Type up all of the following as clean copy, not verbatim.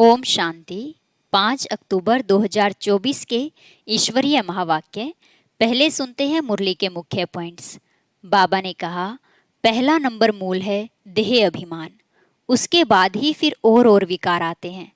ओम शांति। 5 अक्टूबर 2024 के ईश्वरीय महावाक्य। पहले सुनते हैं मुरली के मुख्य पॉइंट्स। बाबा ने कहा, पहला नंबर मूल है देह अभिमान। उसके बाद ही फिर और विकार आते हैं।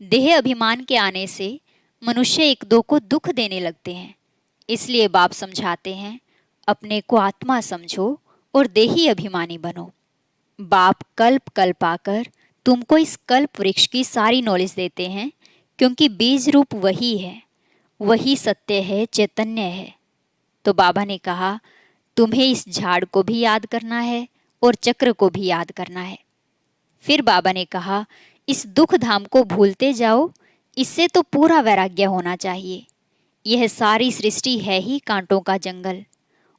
देह अभिमान के आने से मनुष्य एक दो को दुख देने लगते हैं। इसलिए बाप समझाते हैं, अपने को आत्मा समझो और देही अभिमानी बनो। बाप कल्प कल्प आकर तुमको इस कल्प वृक्ष की सारी नॉलेज देते हैं, क्योंकि बीज रूप वही है, वही सत्य है, चैतन्य है। तो बाबा ने कहा, तुम्हें इस झाड़ को भी याद करना है और चक्र को भी याद करना है। फिर बाबा ने कहा, इस दुख धाम को भूलते जाओ, इससे तो पूरा वैराग्य होना चाहिए। यह सारी सृष्टि है ही कांटों का जंगल,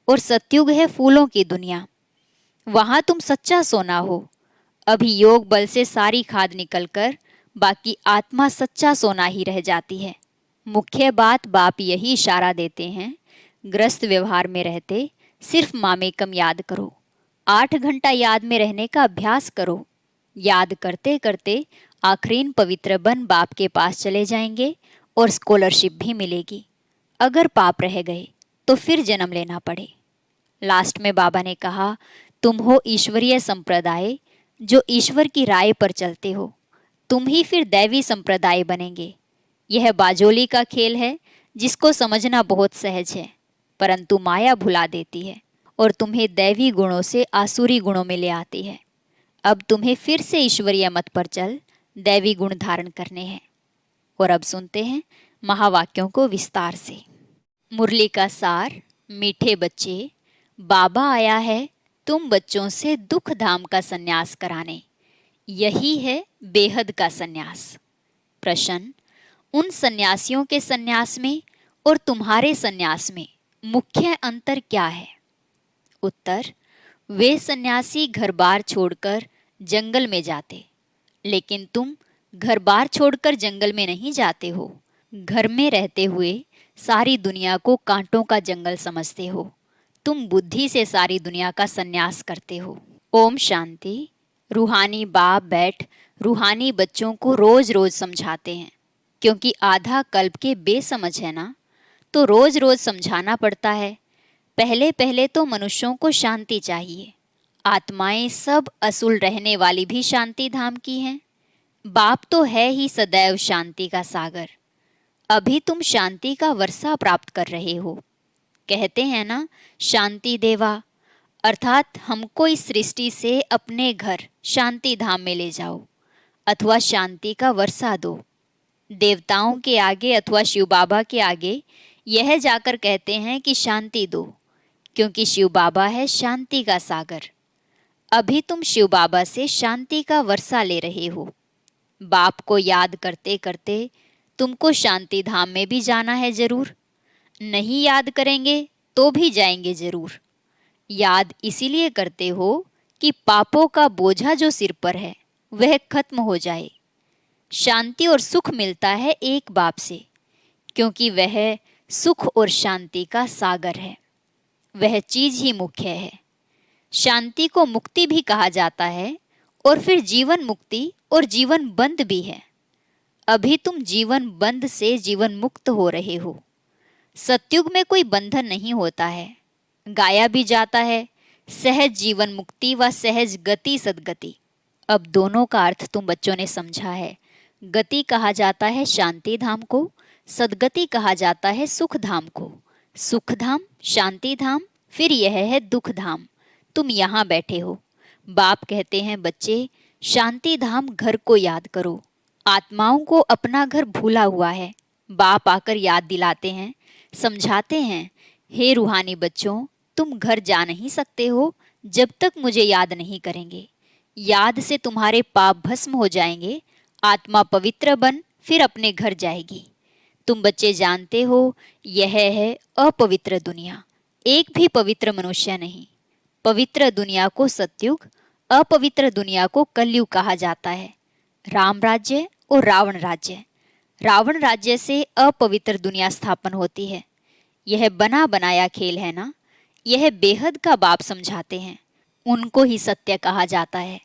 और सतयुग है फूलों की दुनिया। वहां तुम सच्चा सोना हो। अभी योग बल से सारी खाद निकलकर बाकी आत्मा सच्चा सोना ही रह जाती है। मुख्य बात बाप यही इशारा देते हैं, ग्रस्त व्यवहार में रहते सिर्फ मामेकम याद करो। 8 घंटा याद में रहने का अभ्यास करो। याद करते करते आखरीन पवित्र बन बाप के पास चले जाएंगे और स्कॉलरशिप भी मिलेगी। अगर पाप रह गए तो फिर जन्म लेना पड़े। लास्ट में बाबा ने कहा, तुम हो ईश्वरीय संप्रदाय जो ईश्वर की राय पर चलते हो। तुम ही फिर दैवी संप्रदाय बनेंगे। यह बाजोली का खेल है जिसको समझना बहुत सहज है, परंतु माया भुला देती है और तुम्हें दैवी गुणों से आसुरी गुणों में ले आती है। अब तुम्हें फिर से ईश्वरीय मत पर चल दैवी गुण धारण करने हैं। और अब सुनते हैं महावाक्यों को विस्तार से। मुरली का सार। मीठे बच्चे, बाबा आया है तुम बच्चों से दुख धाम का संन्यास कराने। यही है बेहद का संन्यास। प्रश्न, उन सन्यासियों के संन्यास में और तुम्हारे संन्यास में मुख्य अंतर क्या है? उत्तर, वे सन्यासी घर बार छोड़कर जंगल में जाते, लेकिन तुम घर बार छोड़कर जंगल में नहीं जाते हो। घर में रहते हुए सारी दुनिया को कांटों का जंगल समझते हो। तुम बुद्धि से सारी दुनिया का संन्यास करते हो। ओम शांति। रूहानी बाप बैठ रूहानी बच्चों को रोज रोज समझाते हैं, क्योंकि आधा कल्प के बेसमझ है ना, तो रोज रोज समझाना पड़ता है। पहले पहले तो मनुष्यों को शांति चाहिए। आत्माएं सब असुल रहने वाली भी शांति धाम की हैं। बाप तो है ही सदैव शांति का सागर। अभी तुम शांति का वर्षा प्राप्त कर रहे हो। कहते हैं ना, शांति देवा, अर्थात हमको इस सृष्टि से अपने घर शांति धाम में ले जाओ, अथवा शांति का वर्षा दो। देवताओं के आगे अथवा शिव बाबा के आगे यह जाकर कहते हैं कि शांति दो, क्योंकि शिव बाबा है शांति का सागर। अभी तुम शिव बाबा से शांति का वर्षा ले रहे हो। बाप को याद करते करते तुमको शांति धाम में भी जाना है जरूर। नहीं याद करेंगे तो भी जाएंगे जरूर। याद इसीलिए करते हो कि पापों का बोझा जो सिर पर है वह खत्म हो जाए। शांति और सुख मिलता है एक बाप से, क्योंकि वह सुख और शांति का सागर है। वह चीज ही मुख्य है। शांति को मुक्ति भी कहा जाता है, और फिर जीवन मुक्ति और जीवन बंद भी है। अभी तुम जीवन बंद से जीवन मुक्त हो रहे हो। सतयुग में कोई बंधन नहीं होता है। गाया भी जाता है, सहज जीवन मुक्ति व सहज गति सदगति। अब दोनों का अर्थ तुम बच्चों ने समझा है। गति कहा जाता है शांति धाम को, सदगति कहा जाता है सुख धाम को। सुख धाम, शांति धाम, फिर यह है दुख धाम। तुम यहाँ बैठे हो। बाप कहते हैं, बच्चे शांति धाम घर को याद करो। आत्माओं को अपना घर भूला हुआ है। बाप आकर याद दिलाते हैं, समझाते हैं, हे रूहानी बच्चों, तुम घर जा नहीं सकते हो जब तक मुझे याद नहीं करेंगे। याद से तुम्हारे पाप भस्म हो जाएंगे। आत्मा पवित्र बन फिर अपने घर जाएगी। तुम बच्चे जानते हो, यह है अपवित्र दुनिया। एक भी पवित्र मनुष्य नहीं। पवित्र दुनिया को सतयुग, अपवित्र दुनिया को कलयुग कहा जाता है। राम राज्य और रावण राज्य। रावण राज्य से अपवित्र दुनिया स्थापन होती है। यह बना बनाया खेल है ना। यह बेहद का बाप समझाते हैं। उनको ही सत्य कहा जाता है।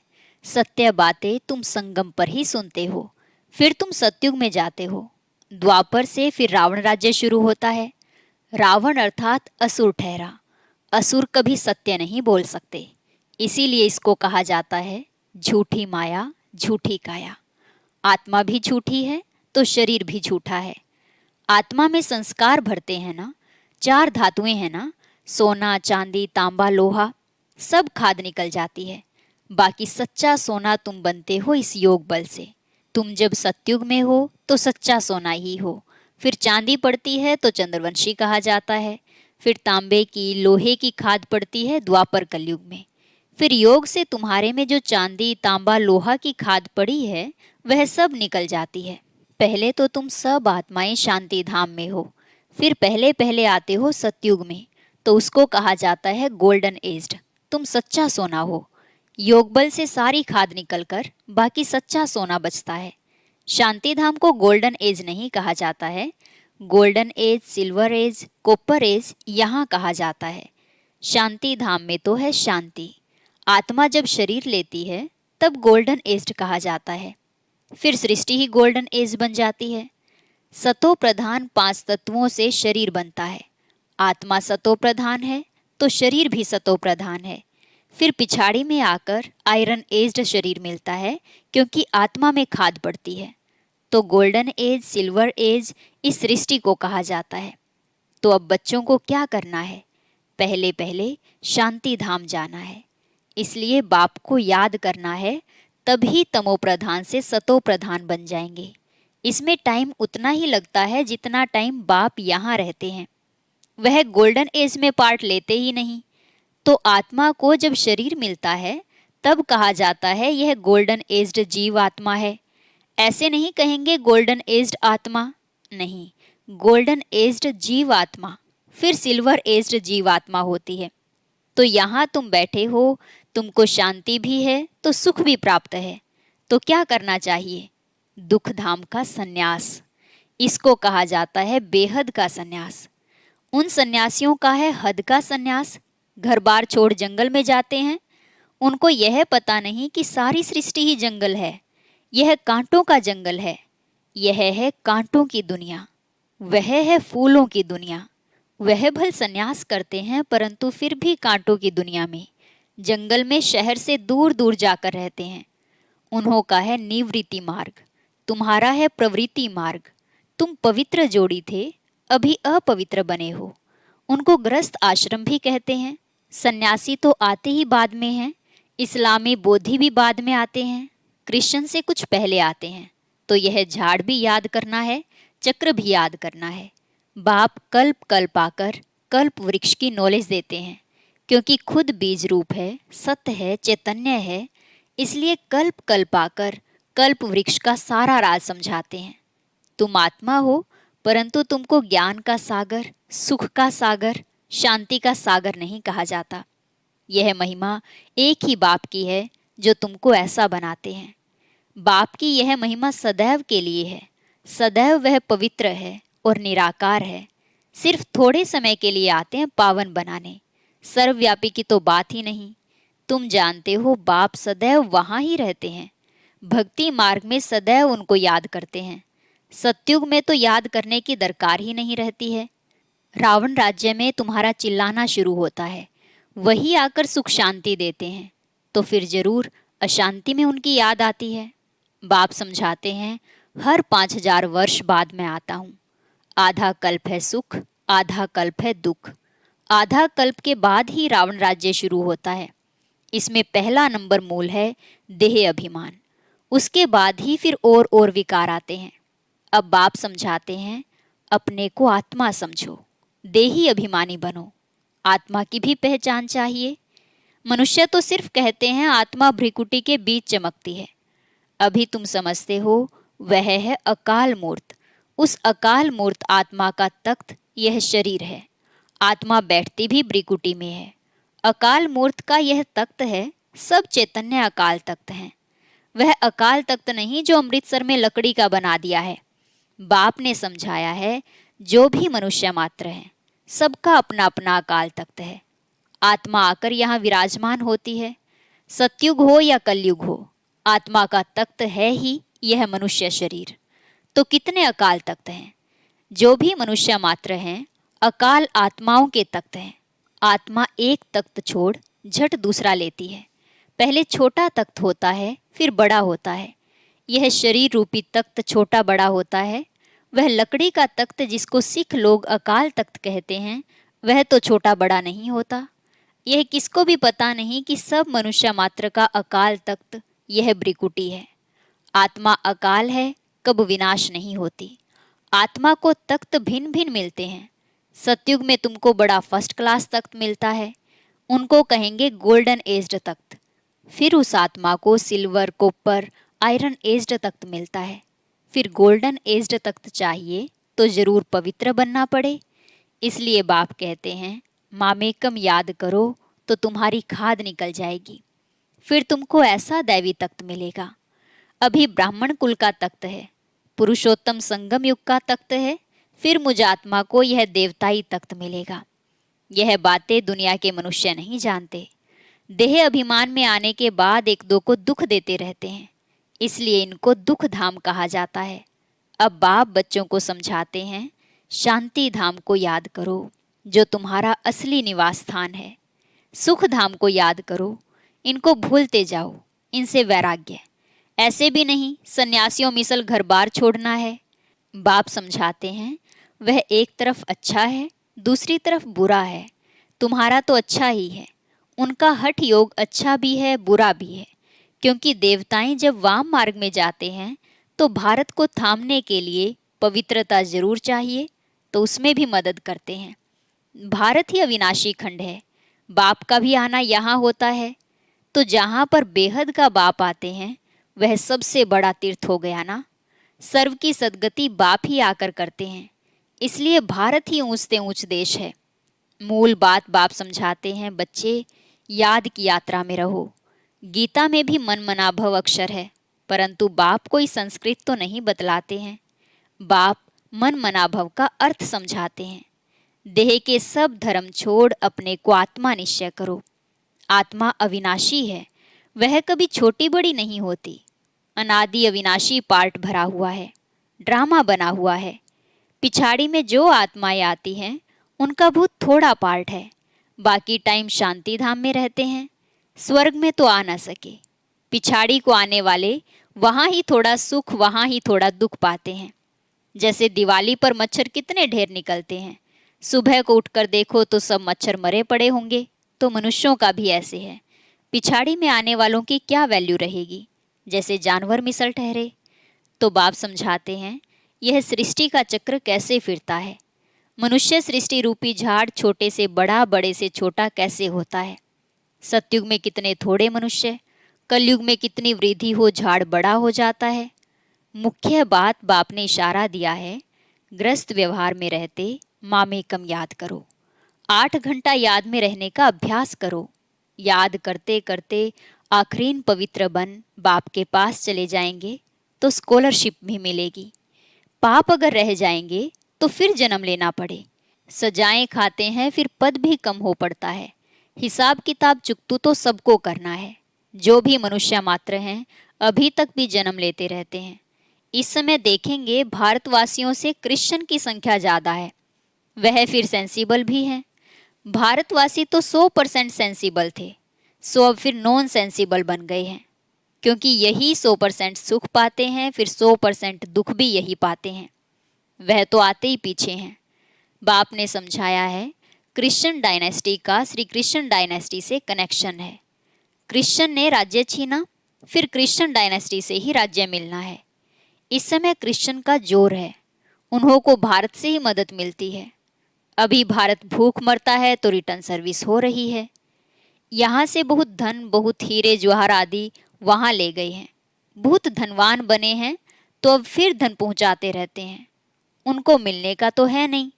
सत्य बातें तुम संगम पर ही सुनते हो। फिर तुम सतयुग में जाते हो। द्वापर से फिर रावण राज्य शुरू होता है। रावण अर्थात असुर ठहरा। असुर कभी सत्य नहीं बोल सकते, इसीलिए इसको कहा जाता है झूठी माया झूठी काया। आत्मा भी झूठी है तो शरीर भी झूठा है। आत्मा में संस्कार भरते हैं ना, चार धातुएं हैं ना, सोना चांदी तांबा लोहा, सब खाद निकल जाती है। बाकी सच्चा सोना तुम बनते हो इस योग बल से। तुम जब सतयुग में हो तो सच्चा सोना ही हो। फिर चांदी पड़ती है तो चंद्रवंशी कहा जाता है। फिर तांबे की लोहे की खाद पड़ती है द्वापर कलयुग में। फिर योग से तुम्हारे में जो चांदी तांबा लोहा की खाद पड़ी है वह सब निकल जाती है। पहले तो तुम सब आत्माएं शांति धाम में हो। फिर पहले पहले आते हो सतयुग में, तो उसको कहा जाता है गोल्डन एज्ड। तुम सच्चा सोना हो। योग बल से सारी खाद निकलकर बाकी सच्चा सोना बचता है। शांति धाम को गोल्डन एज नहीं कहा जाता है। Golden age silver age copper age यहाँ कहा जाता है। शांति धाम में तो है शांति। आत्मा जब शरीर लेती है तब गोल्डन एज कहा जाता है। फिर सृष्टि ही गोल्डन एज बन जाती है। सतो प्रधान 5 तत्वों से शरीर बनता है। आत्मा सतो प्रधान है तो शरीर भी सतो प्रधान है। फिर पिछाड़ी में आकर आयरन एज्ड शरीर मिलता है, क्योंकि आत्मा में खाद पड़ती है। तो गोल्डन एज सिल्वर एज इस सृष्टि को कहा जाता है। तो अब बच्चों को क्या करना है? पहले पहले शांति धाम जाना है। इसलिए बाप को याद करना है, तभी तमो प्रधान से सतो प्रधान बन जाएंगे। इसमें टाइम उतना ही लगता है जितना टाइम बाप यहाँ रहते हैं। वह गोल्डन एज में पार्ट लेते ही नहीं। तो आत्मा को जब शरीर मिलता है तब कहा जाता है यह गोल्डन एज्ड जीव आत्मा है। ऐसे नहीं कहेंगे गोल्डन एज्ड आत्मा, नहीं, गोल्डन एज्ड जीव आत्मा। फिर सिल्वर एज्ड जीव आत्मा होती है। तो यहाँ तुम बैठे हो, तुमको शांति भी है तो सुख भी प्राप्त है। तो क्या करना चाहिए? दुख धाम का सन्यास। इसको कहा जाता है बेहद का सन्यास। उन सन्यासियों का है हद का सन्यास। घर बार छोड़ जंगल में जाते हैं। उनको यह पता नहीं कि सारी सृष्टि ही जंगल है। यह कांटों का जंगल है। यह है कांटों की दुनिया, वह है फूलों की दुनिया। वह भल सन्यास करते हैं परंतु फिर भी कांटों की दुनिया में, जंगल में शहर से दूर दूर जाकर रहते हैं। उन्हों का है निवृत्ति मार्ग, तुम्हारा है प्रवृत्ति मार्ग। तुम पवित्र जोड़ी थे, अभी अपवित्र बने हो। उनको ग्रस्त आश्रम भी कहते हैं। सन्यासी तो आते ही बाद में हैं। इस्लामी बोधि भी बाद में आते हैं। क्रिश्चियन से कुछ पहले आते हैं। तो यह झाड़ भी याद करना है, चक्र भी याद करना है। बाप कल्प कल्प आकर कल्प वृक्ष की नॉलेज देते हैं, क्योंकि खुद बीज रूप है, सत्य है, चैतन्य है। इसलिए कल्प कल्प आकर कल्प वृक्ष का सारा राज समझाते हैं। तुम आत्मा हो, परंतु तुमको ज्ञान का सागर, सुख का सागर, शांति का सागर नहीं कहा जाता। यह महिमा एक ही बाप की है जो तुमको ऐसा बनाते हैं। बाप की यह महिमा सदैव के लिए है। सदैव वह पवित्र है और निराकार है। सिर्फ थोड़े समय के लिए आते हैं पावन बनाने। सर्वव्यापी की तो बात ही नहीं। तुम जानते हो बाप सदैव वहाँ ही रहते हैं। भक्ति मार्ग में सदैव उनको याद करते हैं। सतयुग में तो याद करने की दरकार ही नहीं रहती है। रावण राज्य में तुम्हारा चिल्लाना शुरू होता है, वही आकर सुख शांति देते हैं, तो फिर जरूर अशांति में उनकी याद आती है। बाप समझाते हैं हर 5000 वर्ष बाद मैं आता हूँ। आधा कल्प है सुख, आधा कल्प है दुख। आधा कल्प के बाद ही रावण राज्य शुरू होता है। इसमें पहला नंबर मूल है देह अभिमान। उसके बाद ही फिर और विकार आते हैं। अब बाप समझाते हैं अपने को आत्मा समझो, देही अभिमानी बनो। आत्मा की भी पहचान चाहिए। मनुष्य तो सिर्फ कहते हैं आत्मा भ्रिकुटी के बीच चमकती है। अभी तुम समझते हो वह है अकाल मूर्त। उस अकाल मूर्त आत्मा का तख्त यह शरीर है। आत्मा बैठती भी भ्रिकुटी में है। अकाल मूर्त का यह तख्त है। सब चैतन्य अकाल तख्त हैं। वह अकाल तख्त नहीं जो अमृतसर में लकड़ी का बना दिया है। बाप ने समझाया है जो भी मनुष्य मात्र है सबका अपना अपना अकाल तख्त है। आत्मा आकर यहाँ विराजमान होती है। सतयुग हो या कलयुग हो, आत्मा का तख्त है ही यह मनुष्य शरीर। तो कितने अकाल तख्त हैं? जो भी मनुष्य मात्र हैं, अकाल आत्माओं के तख्त हैं। आत्मा एक तख्त छोड़ झट दूसरा लेती है। पहले छोटा तख्त होता है, फिर बड़ा होता है। यह शरीर रूपी तख्त छोटा बड़ा होता है। वह लकड़ी का तख्त जिसको सिख लोग अकाल तख्त कहते हैं, वह तो छोटा बड़ा नहीं होता। यह किसको भी पता नहीं कि सब मनुष्य मात्र का अकाल तख्त यह ब्रिकुटी है। आत्मा अकाल है, कब विनाश नहीं होती। आत्मा को तख्त भिन्न भिन्न मिलते हैं। सतयुग में तुमको बड़ा फर्स्ट क्लास तख्त मिलता है, उनको कहेंगे गोल्डन एज्ड तख्त। फिर उस आत्मा को सिल्वर, कॉपर, आयरन एज्ड तख्त मिलता है। फिर गोल्डन एज्ड तख्त चाहिए तो जरूर पवित्र बनना पड़े। इसलिए बाप कहते हैं, मामेकम याद करो तो तुम्हारी खाद निकल जाएगी। फिर तुमको ऐसा दैवी तख्त मिलेगा। अभी ब्राह्मण कुल का तख्त है, पुरुषोत्तम संगम युग का तख्त है। फिर मुझ आत्मा को यह देवताई तख्त मिलेगा। यह बातें दुनिया के मनुष्य नहीं जानते। देह अभिमान में आने के बाद एक दो को दुख देते रहते हैं, इसलिए इनको दुख धाम कहा जाता है। अब बाप बच्चों को समझाते हैं, शांति धाम को याद करो जो तुम्हारा असली निवास स्थान है। सुख धाम को याद करो, इनको भूलते जाओ, इनसे वैराग्य। ऐसे भी नहीं सन्यासियों मिसल घर बार छोड़ना है। बाप समझाते हैं, वह एक तरफ अच्छा है, दूसरी तरफ बुरा है। तुम्हारा तो अच्छा ही है। उनका हठ योग अच्छा भी है, बुरा भी है। क्योंकि देवताएं जब वाम मार्ग में जाते हैं तो भारत को थामने के लिए पवित्रता जरूर चाहिए, तो उसमें भी मदद करते हैं। भारत ही अविनाशी खंड है। बाप का भी आना यहाँ होता है, तो जहाँ पर बेहद का बाप आते हैं वह सबसे बड़ा तीर्थ हो गया ना। सर्व की सदगति बाप ही आकर करते हैं, इसलिए भारत ही ऊंचते ऊंच देश है। मूल बात बाप समझाते हैं, बच्चे याद की यात्रा में रहो। गीता में भी मन मनाभव अक्षर है, परंतु बाप कोई संस्कृत तो नहीं बतलाते हैं। बाप मन मनाभव का अर्थ समझाते हैं। देह के सब धर्म छोड़ अपने को आत्मा निश्चय करो। आत्मा अविनाशी है, वह कभी छोटी बड़ी नहीं होती। अनादि अविनाशी पार्ट भरा हुआ है, ड्रामा बना हुआ है। पिछाड़ी में जो आत्माएं आती हैं उनका बहुत थोड़ा पार्ट है। बाकी टाइम शांति धाम में रहते हैं, स्वर्ग में तो आ ना सके। पिछाड़ी को आने वाले वहाँ ही थोड़ा सुख, वहाँ ही थोड़ा दुख पाते हैं। जैसे दिवाली पर मच्छर कितने ढेर निकलते हैं, सुबह को उठकर देखो तो सब मच्छर मरे पड़े होंगे। तो मनुष्यों का भी ऐसे है। पिछाड़ी में आने वालों की क्या वैल्यू रहेगी, जैसे जानवर मिसल ठहरे। तो बाप समझाते हैं, यह सृष्टि का चक्र कैसे फिरता है। मनुष्य सृष्टि रूपी झाड़ छोटे से बड़ा, बड़े से छोटा कैसे होता है। सतयुग में कितने थोड़े मनुष्य, कलयुग में कितनी वृद्धि हो झाड़ बड़ा हो जाता है। मुख्य बात बाप ने इशारा दिया है, ग्रस्त व्यवहार में रहते मामेकम याद करो। 8 घंटा याद में रहने का अभ्यास करो। याद करते करते आखिरीन पवित्र बन बाप के पास चले जाएंगे तो स्कॉलरशिप भी मिलेगी। पाप अगर रह जाएंगे तो फिर जन्म लेना पड़े। सजाएं खाते हैं फिर पद भी कम हो पड़ता है। हिसाब किताब चुकतू तो सबको करना है। जो भी मनुष्य मात्र हैं अभी तक भी जन्म लेते रहते हैं। इस समय देखेंगे भारतवासियों से क्रिश्चियन की संख्या ज़्यादा है, वह फिर सेंसिबल भी हैं। भारतवासी तो 100% सेंसिबल थे, सो अब फिर नॉन सेंसिबल बन गए हैं। क्योंकि यही 100% सुख पाते हैं, फिर 100% दुख भी यही पाते हैं। वह तो आते ही पीछे हैं। बाप ने समझाया है, क्रिश्चियन डायनेस्टी का श्री कृष्ण डायनेस्टी से कनेक्शन है। क्रिश्चियन ने राज्य छीना, फिर क्रिश्चियन डायनेस्टी से ही राज्य मिलना है। इस समय क्रिश्चियन का जोर है, उन्हों को भारत से ही मदद मिलती है। अभी भारत भूख मरता है तो रिटर्न सर्विस हो रही है। यहाँ से बहुत धन, बहुत हीरे जवाहर आदि वहाँ ले गए हैं। बहुत धनवान बने हैं तो अब फिर धन पहुँचाते रहते हैं। उनको मिलने का तो है नहीं,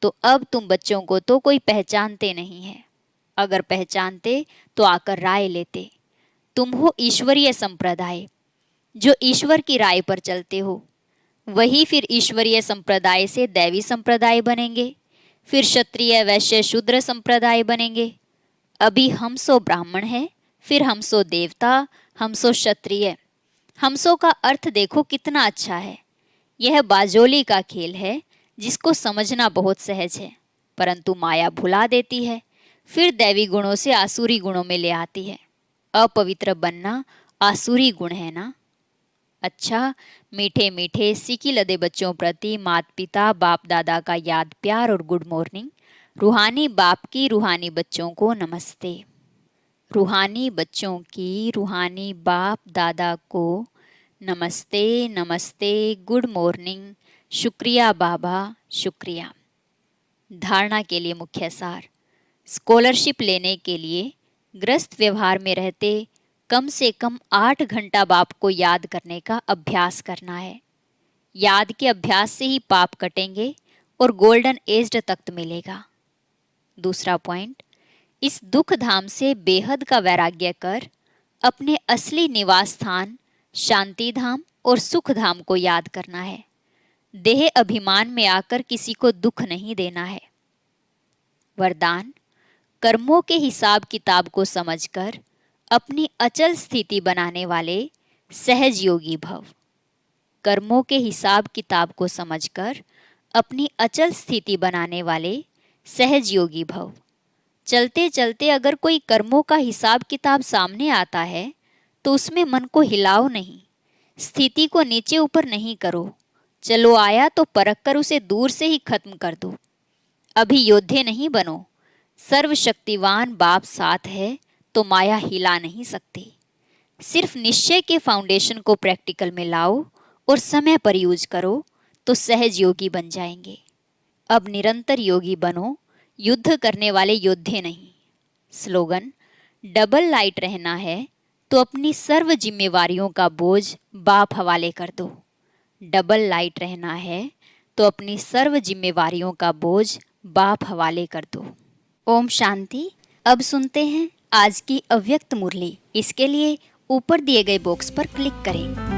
तो अब तुम बच्चों को तो कोई पहचानते नहीं है। अगर पहचानते तो आकर राय लेते। तुम हो ईश्वरीय संप्रदाय, जो ईश्वर की राय पर चलते हो। वही फिर ईश्वरीय संप्रदाय से दैवी संप्रदाय बनेंगे, फिर क्षत्रिय वैश्य शूद्र संप्रदाय बनेंगे। अभी हम सो ब्राह्मण हैं, फिर हम सो देवता, हम सो क्षत्रिय। हमसों का अर्थ देखो कितना अच्छा है। यह बाजोली का खेल है जिसको समझना बहुत सहज है, परंतु माया भुला देती है, फिर दैवी गुणों से आसुरी गुणों में ले आती है। अपवित्र बनना आसुरी गुण है ना। अच्छा, मीठे मीठे सीखी लदे बच्चों प्रति माता पिता बाप दादा का याद प्यार और गुड मॉर्निंग। रूहानी बाप की रूहानी बच्चों को नमस्ते। रूहानी बच्चों की रूहानी बाप दादा को नमस्ते नमस्ते, गुड मॉर्निंग, शुक्रिया बाबा, शुक्रिया। धारणा के लिए मुख्य सार। स्कॉलरशिप लेने के लिए ग्रस्त व्यवहार में रहते कम से कम 8 घंटा बाप को याद करने का अभ्यास करना है। याद के अभ्यास से ही पाप कटेंगे और गोल्डन एज्ड तख्त मिलेगा। दूसरा पॉइंट, इस दुख धाम से बेहद का वैराग्य कर अपने असली निवास स्थान शांति धाम और सुख धाम को याद करना है। देह अभिमान में आकर किसी को दुख नहीं देना है। वरदान, कर्मों के हिसाब किताब को समझकर अपनी अचल स्थिति बनाने वाले सहज योगी भव। कर्मों के हिसाब किताब को समझकर अपनी अचल स्थिति बनाने वाले सहज योगी भव। चलते चलते अगर कोई कर्मों का हिसाब किताब सामने आता है तो उसमें मन को हिलाओ नहीं, स्थिति को नीचे ऊपर नहीं करो। चलो आया तो परख कर उसे दूर से ही खत्म कर दो। अभी योद्धे नहीं बनो। सर्वशक्तिवान बाप साथ है तो माया हिला नहीं सकती। सिर्फ निश्चय के फाउंडेशन को प्रैक्टिकल में लाओ और समय पर यूज करो तो सहज योगी बन जाएंगे। अब निरंतर योगी बनो, युद्ध करने वाले योद्धे नहीं। स्लोगन, डबल लाइट रहना है तो अपनी सर्व जिम्मेवारियों का बोझ बाप हवाले कर दो। डबल लाइट रहना है तो अपनी सर्व जिम्मेवारियों का बोझ बाप हवाले कर दो। ओम शांति। अब सुनते हैं आज की अव्यक्त मुरली। इसके लिए ऊपर दिए गए बॉक्स पर क्लिक करें।